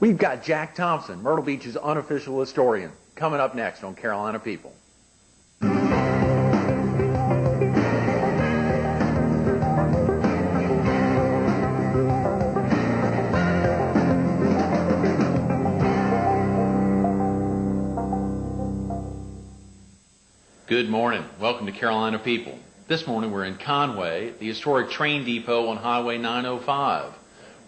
We've got Jack Thompson, Myrtle Beach's unofficial historian, coming up next on Carolina People. Good morning. Welcome to Carolina People. This morning we're in Conway at the historic train depot on Highway 905.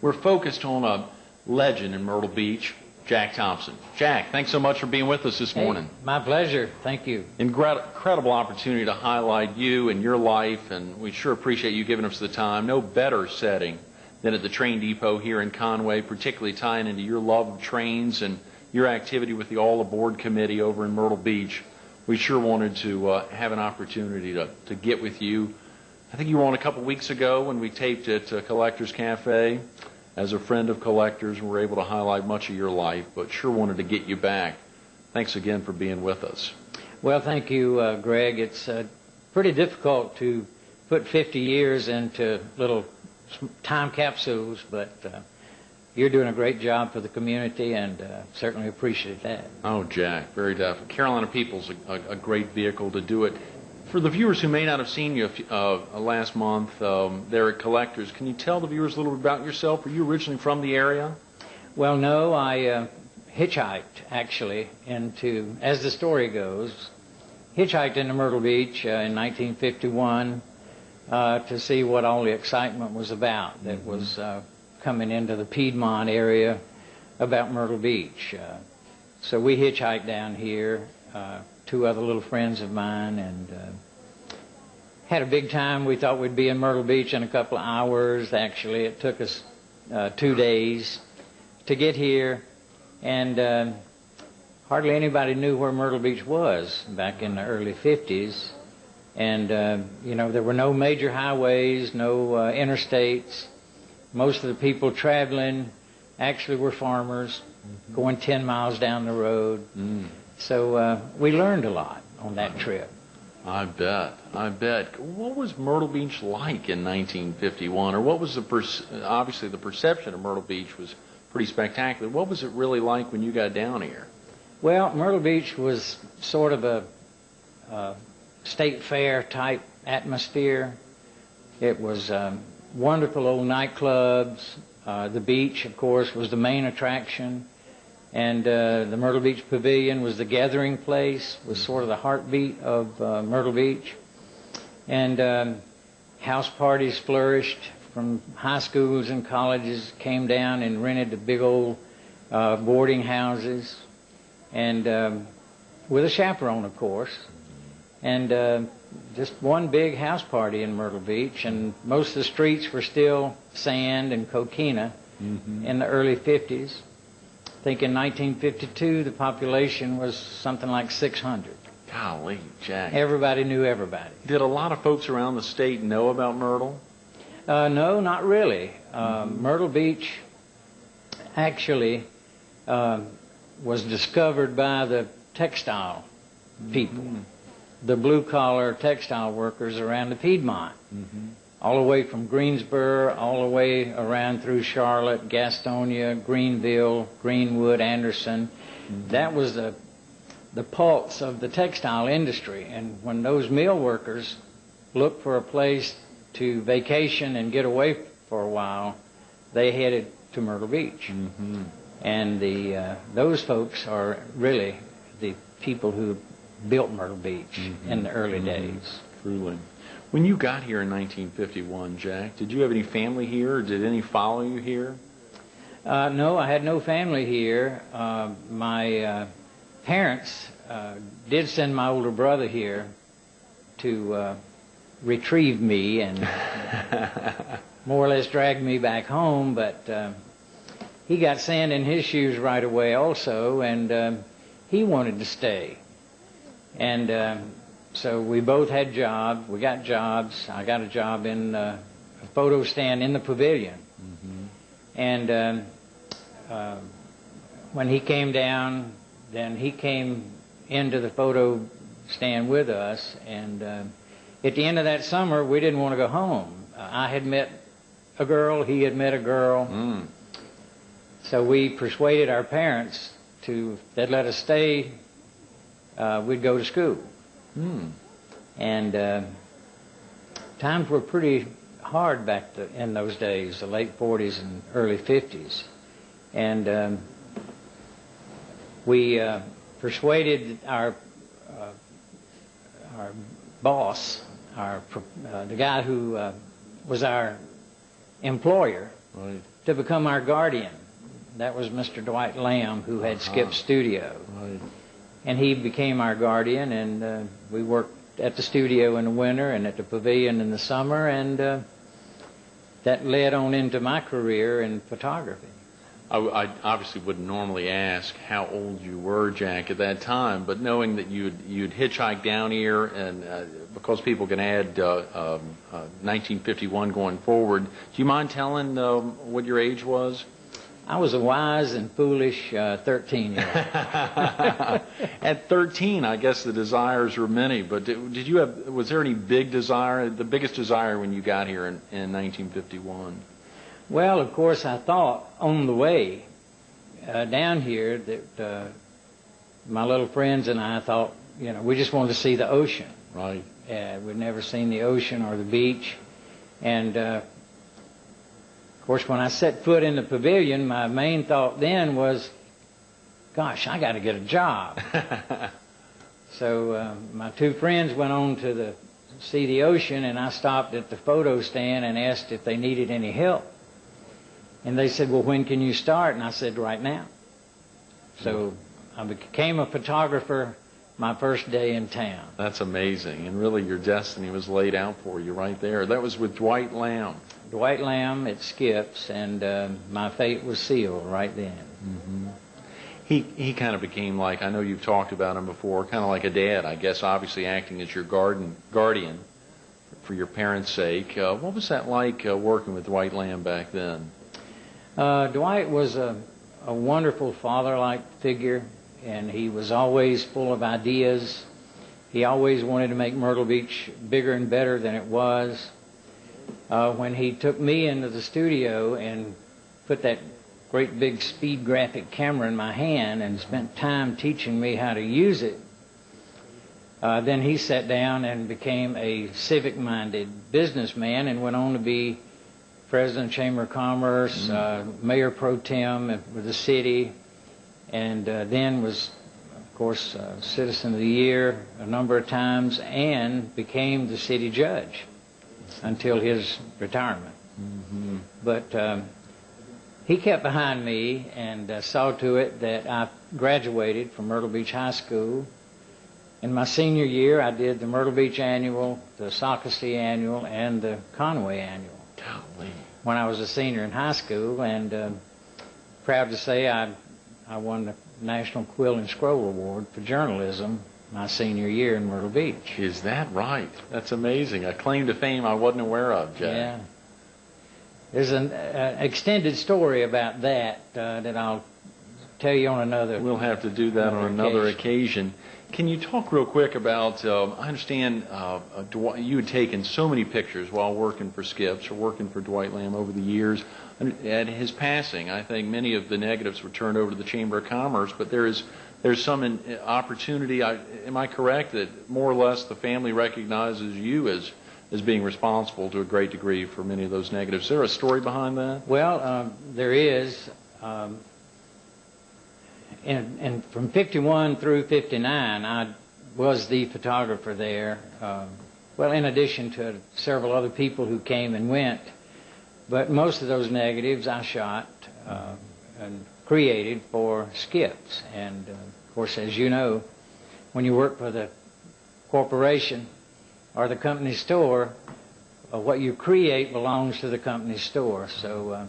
We're focused on a legend in Myrtle Beach, Jack Thompson. Jack, thanks so much for being with us this morning. My pleasure. Thank you. Incredible opportunity to highlight you and your life, and we sure appreciate you giving us the time. No better setting than at the train depot here in Conway, particularly tying into your love of trains and your activity with the All Aboard Committee over in Myrtle Beach. We sure wanted to have an opportunity to get with you. I think you were on a couple weeks ago when we taped at Collectors Cafe as a friend of Collectors, and were able to highlight much of your life, but sure wanted to get you back. Thanks again for being with us. Well, thank you, Greg. It's pretty difficult to put 50 years into little time capsules, but you're doing a great job for the community, and certainly appreciate that. Oh, Jack, very definitely. Carolina People's a great vehicle to do it. For the viewers who may not have seen you last month there at Collectors, can you tell the viewers a little bit about yourself? Were you originally from the area? Well, no, I hitchhiked, actually, as the story goes, hitchhiked into Myrtle Beach in 1951 to see what all the excitement was about that was coming into the Piedmont area about Myrtle Beach. So we hitchhiked down here, two other little friends of mine, and had a big time. We thought we'd be in Myrtle Beach in a couple of hours. Actually, it took us 2 days to get here, and hardly anybody knew where Myrtle Beach was back in the early 50s. And, you know, there were no major highways, no interstates. Most of the people traveling actually were farmers, going 10 miles down the road. So we learned a lot on that trip. I bet. What was Myrtle Beach like in 1951? Or what was obviously the perception of Myrtle Beach was pretty spectacular. What was it really like when you got down here? Well, Myrtle Beach was sort of a state fair type atmosphere. It was wonderful old nightclubs. The beach, of course, was the main attraction. And the Myrtle Beach Pavilion was the gathering place, was sort of the heartbeat of Myrtle Beach. And house parties flourished. From high schools and colleges came down and rented the big old boarding houses, and with a chaperone, of course. And just one big house party in Myrtle Beach, and most of the streets were still sand and coquina in the early 50s. I think in 1952 the population was something like 600. Golly, Jack. Everybody knew everybody. Did a lot of folks around the state know about Myrtle? No, not really. Myrtle Beach actually was discovered by the textile people, the blue-collar textile workers around the Piedmont, all the way from Greensboro, all the way around through Charlotte, Gastonia, Greenville, Greenwood, Anderson. That was the pulse of the textile industry. And when those mill workers looked for a place to vacation and get away for a while, they headed to Myrtle Beach. And those folks are really the people who built Myrtle Beach in the early days. Truly. When you got here in 1951, Jack, did you have any family here, or did any follow you here? No, I had no family here. My parents did send my older brother here to retrieve me and more or less drag me back home, but he got sand in his shoes right away also, and he wanted to stay. And so we both had jobs. We got jobs. I got a job in a photo stand in the pavilion. And when he came down, then he came into the photo stand with us, and at the end of that summer, we didn't want to go home. I had met a girl, he had met a girl. So we persuaded our parents they'd let us stay. We'd go to school. And times were pretty hard in those days, the late 40s and early 50s. And we persuaded our boss, the guy who was our employer, Right. to become our guardian. That was Mr. Dwight Lamb, who had Skip's studio. Right. And he became our guardian, and we worked at the studio in the winter and at the pavilion in the summer, and that led on into my career in photography. I obviously wouldn't normally ask how old you were, Jack, at that time, but knowing that you'd hitchhiked down here, and because people can add 1951 going forward, do you mind telling what your age was? I was a wise and foolish 13-year-old. At 13, I guess the desires were many, but was there any big desire, the biggest desire when you got here in 1951? Well, of course, I thought on the way down here that my little friends and I thought, we just wanted to see the ocean. Right. We'd never seen the ocean or the beach. And, of course, when I set foot in the pavilion, my main thought then was, gosh, I got to get a job. So my two friends went on to see the ocean, and I stopped at the photo stand and asked if they needed any help. And they said, well, when can you start? And I said, right now. So I became a photographer my first day in town. That's amazing. And really your destiny was laid out for you right there. That was with Dwight Lamb. Dwight Lamb at Skip's, and my fate was sealed right then. Mm-hmm. He kind of became like, I know you've talked about him before, kind of like a dad, I guess, obviously acting as your guardian for your parents' sake. What was that like working with Dwight Lamb back then? Dwight was a wonderful father-like figure, and he was always full of ideas. He always wanted to make Myrtle Beach bigger and better than it was. When he took me into the studio and put that great big speed graphic camera in my hand and spent time teaching me how to use it, then he sat down and became a civic-minded businessman and went on to be President of the Chamber of Commerce, Mayor Pro Tem with the city, and then was, of course, Citizen of the Year a number of times, and became the city judge until his retirement. Mm-hmm. But he kept behind me and saw to it that I graduated from Myrtle Beach High School. In my senior year, I did the Myrtle Beach Annual, the Socastee Annual, and the Conway Annual. Golly. When I was a senior in high school, and proud to say I won the National Quill and Scroll Award for journalism my senior year in Myrtle Beach. Is that right? That's amazing. A claim to fame I wasn't aware of, Jack. Yeah. There's an extended story about that that I'll tell you on another. We'll have to do that on another occasion. Can you talk real quick about, I understand you had taken so many pictures while working for Skip's or working for Dwight Lamb over the years. At his passing, I think many of the negatives were turned over to the Chamber of Commerce, but there's some opportunity, am I correct, that more or less the family recognizes you as being responsible to a great degree for many of those negatives? Is there a story behind that? Well, there is. And from 51 through 59, I was the photographer there. Well, in addition to several other people who came and went. But most of those negatives I shot and created for Skip's. And, of course, as you know, when you work for the corporation or the company store, what you create belongs to the company store. So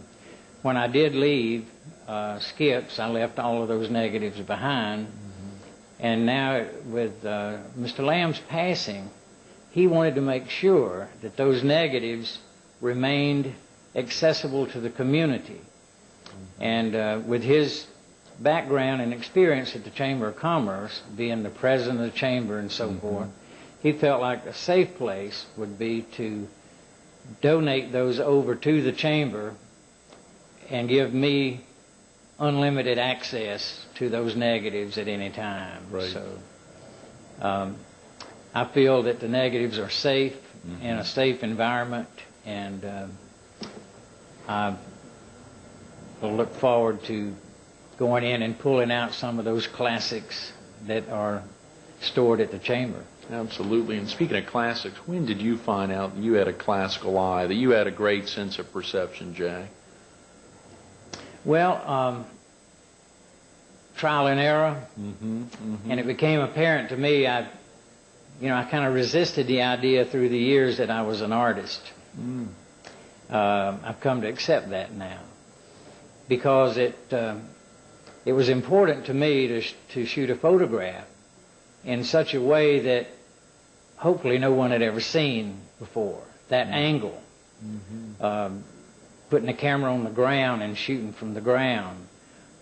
when I did leave Skip's, I left all of those negatives behind. Mm-hmm. And now with Mr. Lamb's passing, he wanted to make sure that those negatives remained accessible to the community. Mm-hmm. And with his background and experience at the Chamber of Commerce, being the president of the Chamber and so forth, he felt like a safe place would be to donate those over to the Chamber and give me unlimited access to those negatives at any time. Right. So I feel that the negatives are safe in a safe environment, and I will look forward to going in and pulling out some of those classics that are stored at the chamber. Absolutely. And speaking of classics, when did you find out that you had a classical eye, that you had a great sense of perception, Jack? Well, trial and error, and it became apparent to me. I kind of resisted the idea through the years that I was an artist. I've come to accept that now, because it was important to me to shoot a photograph in such a way that hopefully no one had ever seen before. That angle, putting the camera on the ground and shooting from the ground,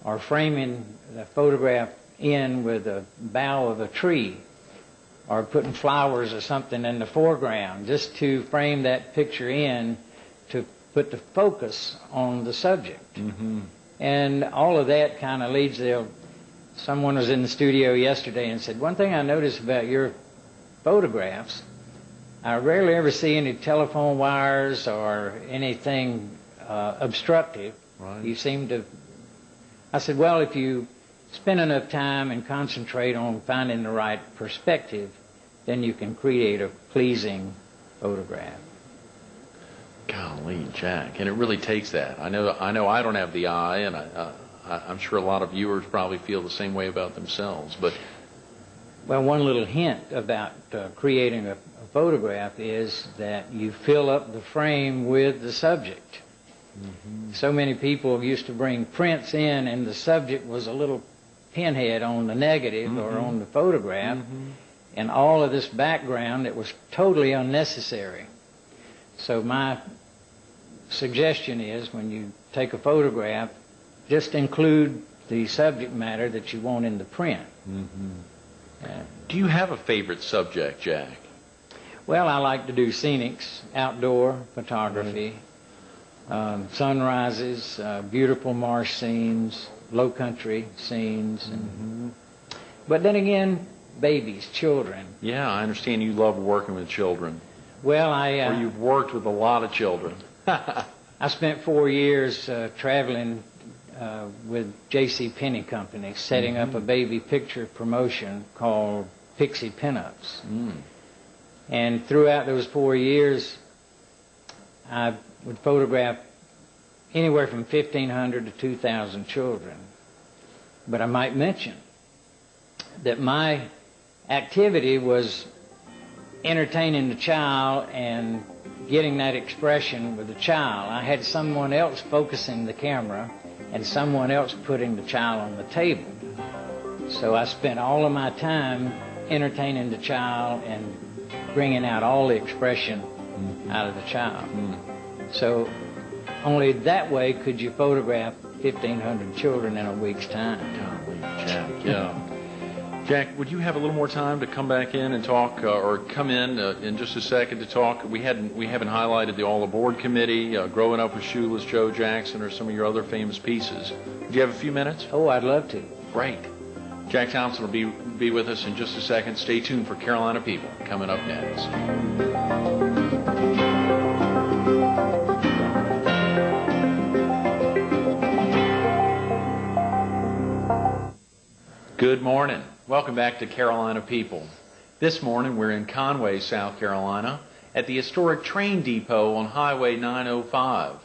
or framing the photograph in with the bough of a tree, or putting flowers or something in the foreground, just to frame that picture in to put the focus on the subject. And all of that kind of leads to... Someone was in the studio yesterday and said, one thing I noticed about your photographs, I rarely ever see any telephone wires or anything obstructive. Right. You seem to... I said, well, if you spend enough time and concentrate on finding the right perspective, then you can create a pleasing photograph. Golly, Jack, and it really takes that. I know I don't have the eye, and I'm sure a lot of viewers probably feel the same way about themselves, but... Well, one little hint about creating a photograph is that you fill up the frame with the subject. So many people used to bring prints in, and the subject was a little pinhead on the negative or on the photograph, and all of this background that was totally unnecessary. So my suggestion is, when you take a photograph, just include the subject matter that you want in the print. Do you have a favorite subject, Jack? Well, I like to do scenics, outdoor photography, sunrises, beautiful marsh scenes, low country scenes. But then again, babies, children. Yeah, I understand you love working with children. Well, Or you've worked with a lot of children. I spent 4 years traveling with J.C. Penney Company, setting up a baby picture promotion called Pixie Pinups. And throughout those 4 years, I would photograph anywhere from 1,500 to 2,000 children. But I might mention that my activity was entertaining the child and getting that expression with the child. I had someone else focusing the camera and someone else putting the child on the table. So I spent all of my time entertaining the child and bringing out all the expression out of the child. So only that way could you photograph 1,500 children in a week's time. Golly, Jack, yeah. Jack, would you have a little more time to come back in and talk, or come in just a second to talk? We haven't highlighted the All Aboard Committee, Growing Up with Shoeless Joe Jackson, or some of your other famous pieces. Do you have a few minutes? Oh, I'd love to. Great. Jack Thompson will be with us in just a second. Stay tuned for Carolina People coming up next. Good morning. Welcome back to Carolina People. This morning we're in Conway, South Carolina, at the historic train depot on Highway 905.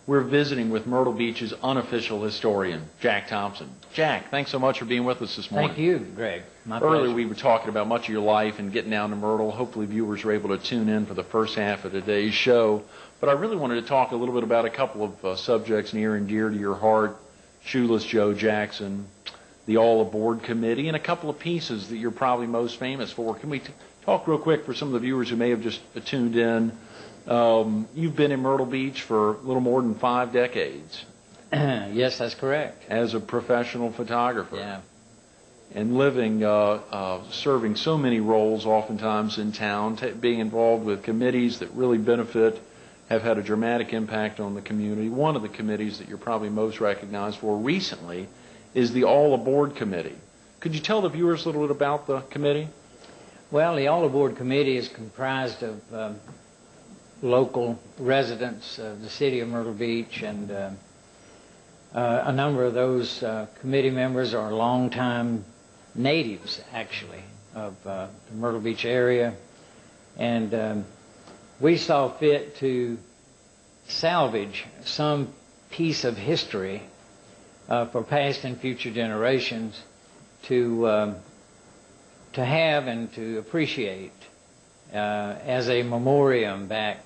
We're visiting with Myrtle Beach's unofficial historian, Jack Thompson. Jack, thanks so much for being with us this morning. Thank you, Greg. My Earlier pleasure. we were talking about much of your life and getting down to Myrtle. Hopefully viewers were able to tune in for the first half of today's show. But I really wanted to talk a little bit about a couple of subjects near and dear to your heart: Shoeless Joe Jackson, the All Aboard Committee, and a couple of pieces that you're probably most famous for. Can we talk real quick for some of the viewers who may have just tuned in? You've been in Myrtle Beach for a little more than 5 decades. Yes, that's correct. As a professional photographer. Yeah. And living, serving so many roles oftentimes in town, being involved with committees that really benefit have had a dramatic impact on the community. One of the committees that you're probably most recognized for recently is the All Aboard Committee. Could you tell the viewers a little bit about the committee? Well, the All Aboard Committee is comprised of local residents of the city of Myrtle Beach, and a number of those committee members are longtime natives, actually, of the Myrtle Beach area. And we saw fit to salvage some piece of history for past and future generations to have and to appreciate as a memoriam back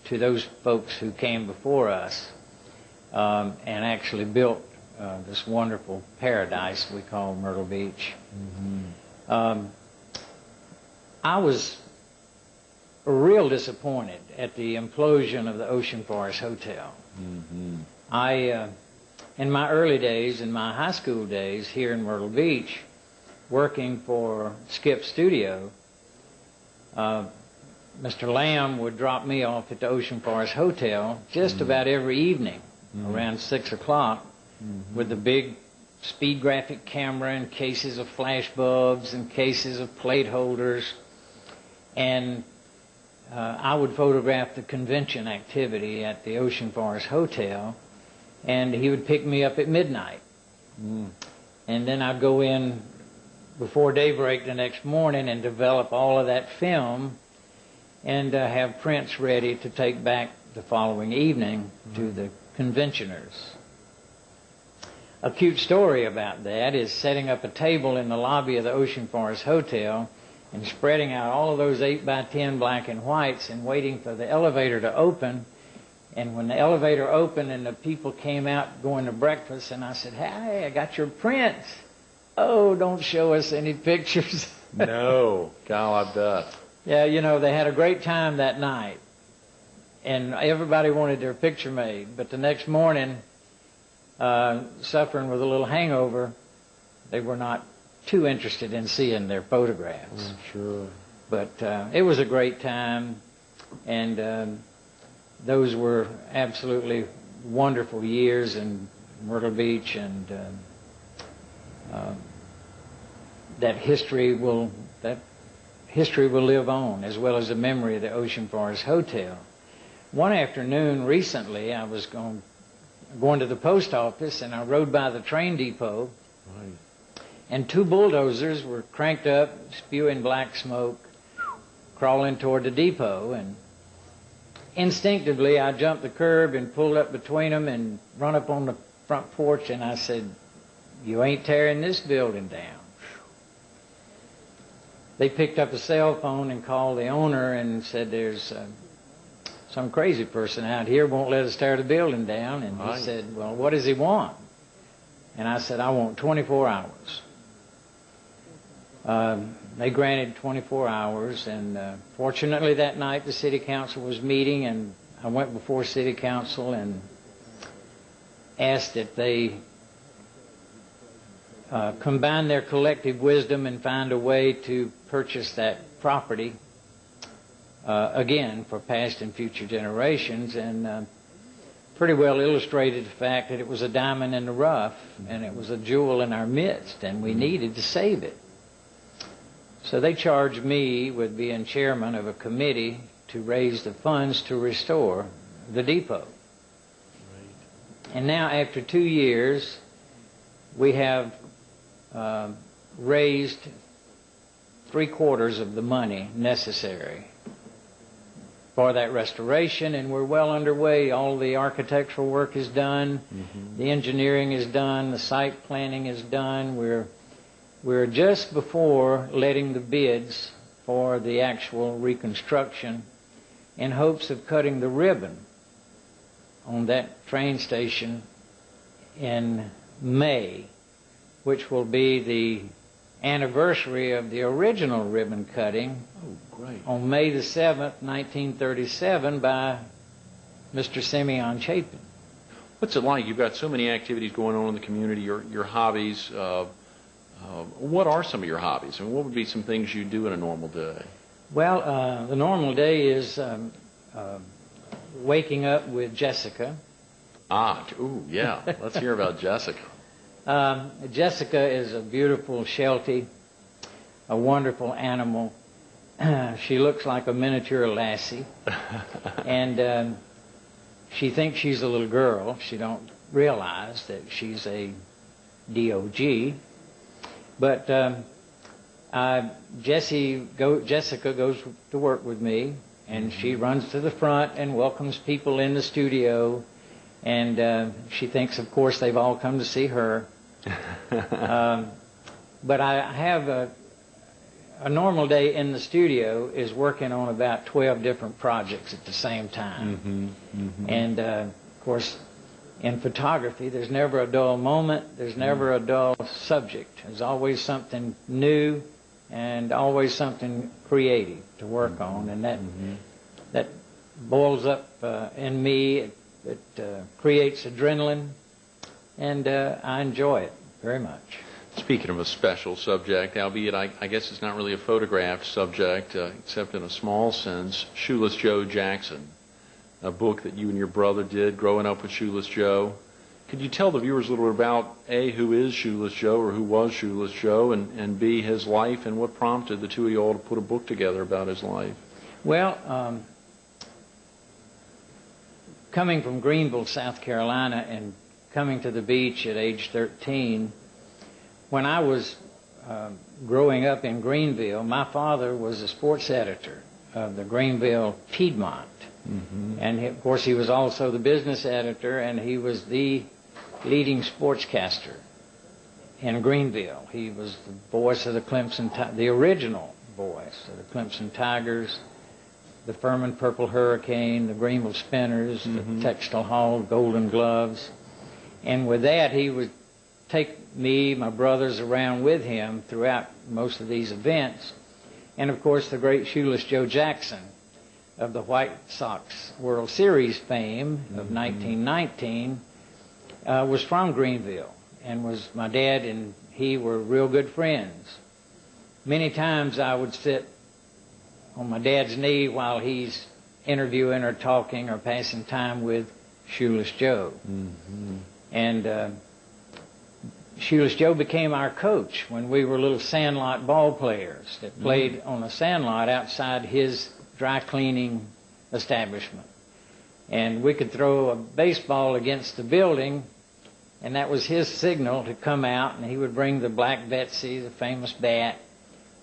to those folks who came before us and actually built this wonderful paradise we call Myrtle Beach. Mm-hmm. I was real disappointed at the implosion of the Ocean Forest Hotel. Mm-hmm. In my early days, in my high school days here in Myrtle Beach, working for Skip Studio, Mr. Lamb would drop me off at the Ocean Forest Hotel just about every evening around 6 o'clock with a big speed graphic camera and cases of flash bulbs and cases of plate holders. And I would photograph the convention activity at the Ocean Forest Hotel, and he would pick me up at midnight. And then I'd go in before daybreak the next morning and develop all of that film and have prints ready to take back the following evening to the conventioners. A cute story about that is setting up a table in the lobby of the Ocean Forest Hotel and spreading out all of those 8x10 black and whites and waiting for the elevator to open. And when the elevator opened and the people came out going to breakfast, and I said, "Hey, I got your prints." "Oh, don't show us any pictures." No, God, I bet. Yeah, you know, they had a great time that night, and everybody wanted their picture made. But the next morning, suffering with a little hangover, they were not too interested in seeing their photographs. Sure. But it was a great time, and those were absolutely wonderful years in Myrtle Beach, and that history will live on, as well as the memory of the Ocean Forest Hotel. One afternoon recently, I was going to the post office, and I rode by the train depot, right, and two bulldozers were cranked up, spewing black smoke, crawling toward the depot. And instinctively, I jumped the curb and pulled up between them and run up on the front porch, and I said, "You ain't tearing this building down." They picked up a cell phone and called the owner and said, "There's some crazy person out here won't let us tear the building down." And he said, "Well, what does he want?" And I said, "I want 24 hours. They granted 24 hours, and fortunately that night the city council was meeting, and I went before city council and asked that they combine their collective wisdom and find a way to purchase that property again for past and future generations, and pretty well illustrated the fact that it was a diamond in the rough and it was a jewel in our midst, and we needed to save it. So they charged me with being chairman of a committee to raise the funds to restore the depot. Right. And now, after 2 years, we have raised 3/4 of the money necessary for that restoration, and we're well underway. All the architectural work is done, the engineering is done, the site planning is done. We're just before letting the bids for the actual reconstruction in hopes of cutting the ribbon on that train station in May, which will be the anniversary of the original ribbon cutting on May the 7th, 1937 by Mr. Simeon Chapin. What's it like? You've got so many activities going on in the community, your hobbies. What are some of your hobbies? I mean, what would be some things you do in a normal day? Well, the normal day is Waking Up with Jessica. Ooh, yeah. Let's hear about Jessica. Jessica is a beautiful Sheltie, a wonderful animal. She looks like a miniature lassie, and she thinks she's a little girl. She don't realize that she's a DOG. But Jessica goes to work with me, and she runs to the front and welcomes people in the studio, and she thinks, of course, they've all come to see her. But I have a normal day in the studio is working on about 12 different projects at the same time. And, of course, in photography, there's never a dull moment. There's never a dull subject. There's always something new and always something creative to work on. And that boils up in me. It creates adrenaline, and I enjoy it very much. Speaking of a special subject, albeit I guess it's not really a photographed subject, except in a small sense, Shoeless Joe Jackson, a book that you and your brother did, growing up with Shoeless Joe. Could you tell the viewers a little bit about, A, who is Shoeless Joe, or who was Shoeless Joe, and B, his life, and what prompted the two of you all to put a book together about his life? Well, coming from Greenville, South Carolina, and coming to the beach at age 13, when I was growing up in Greenville, my father was a sports editor of the Greenville Piedmont. And of course, he was also the business editor, and he was the leading sportscaster in Greenville. He was the voice of the original voice of the Clemson Tigers, the Furman Purple Hurricane, the Greenville Spinners, the Textile Hall Golden Gloves. And with that, he would take me, my brothers, around with him throughout most of these events. And of course, the great Shoeless Joe Jackson of the White Sox World Series fame of 1919 was from Greenville, and was my dad and he were real good friends. Many times I would sit on my dad's knee while he's interviewing or talking or passing time with Shoeless Joe. And Shoeless Joe became our coach when we were little sandlot ball players that played on a sandlot outside his dry cleaning establishment. And we could throw a baseball against the building, and that was his signal to come out, and he would bring the Black Betsy, the famous bat,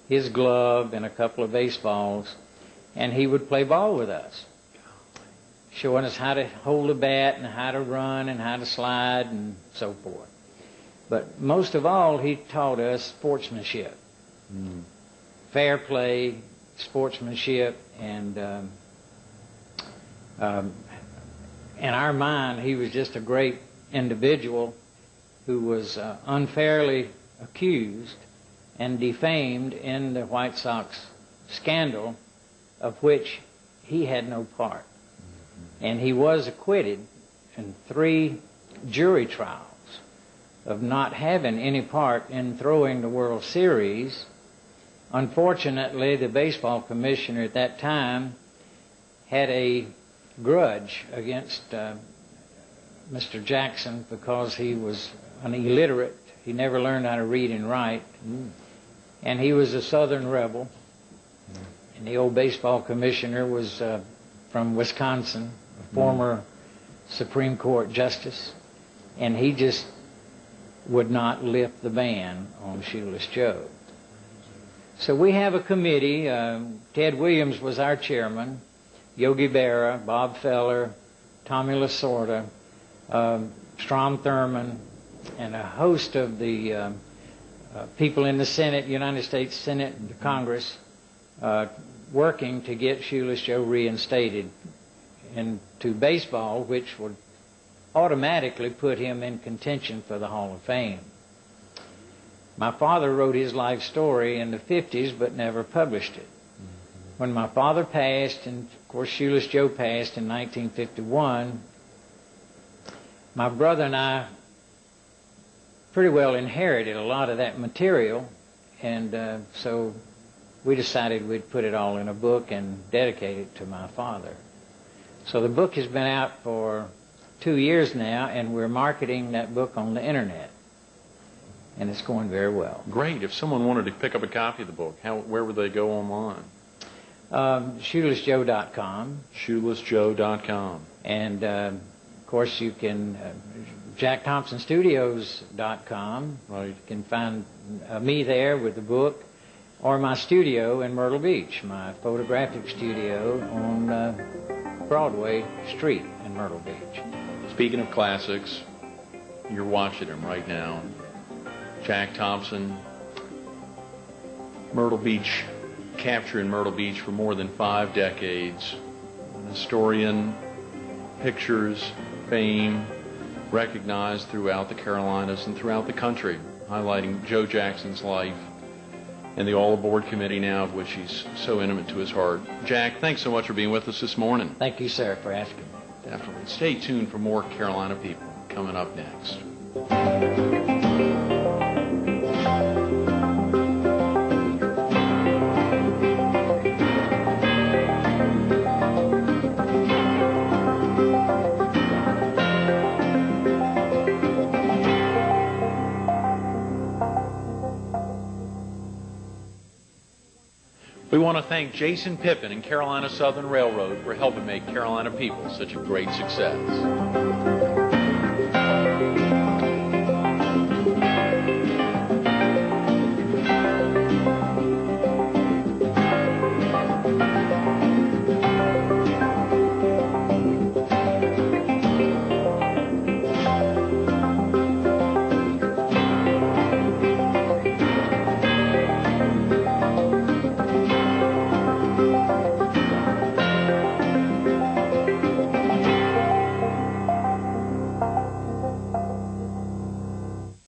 his glove, and a couple of baseballs, and he would play ball with us, showing us how to hold a bat and how to run and how to slide and so forth. But most of all, he taught us sportsmanship, fair play, sportsmanship, and in our mind, he was just a great individual who was unfairly accused and defamed in the White Sox scandal, of which he had no part. And he was acquitted in 3 jury trials of not having any part in throwing the World Series. Unfortunately, the baseball commissioner at that time had a grudge against Mr. Jackson because he was an illiterate. He never learned how to read and write. And he was a Southern rebel. And the old baseball commissioner was from Wisconsin, a former Supreme Court justice. And he just would not lift the ban on Shoeless Joe. So we have a committee. Ted Williams was our chairman, Yogi Berra, Bob Feller, Tommy Lasorda, Strom Thurmond, and a host of the people in the Senate, United States Senate and Congress, working to get Shoeless Joe reinstated into baseball, which would automatically put him in contention for the Hall of Fame. My father wrote his life story in the 50s, but never published it. When my father passed, and of course Shoeless Joe passed in 1951, my brother and I pretty well inherited a lot of that material, and so we decided we'd put it all in a book and dedicate it to my father. So the book has been out for 2 years now, and we're marketing that book on the internet, and it's going very well. Great. If someone wanted to pick up a copy of the book, where would they go online? Shoelessjoe.com. Shoelessjoe.com. And, of course, you can, JackThompsonStudios.com. Right. You can find me there with the book, or my studio in Myrtle Beach, my photographic studio on Broadway Street in Myrtle Beach. Speaking of classics, you're watching them right now. Jack Thompson, Myrtle Beach, capture in Myrtle Beach for more than 5 decades. An historian, pictures, fame, recognized throughout the Carolinas and throughout the country, highlighting Joe Jackson's life and the All Aboard Committee now, of which he's so intimate to his heart. Jack, thanks so much for being with us this morning. Thank you, sir, for asking me. Definitely. Stay tuned for more Carolina People coming up next. We want to thank Jason Pippin and Carolina Southern Railroad for helping make Carolina People such a great success.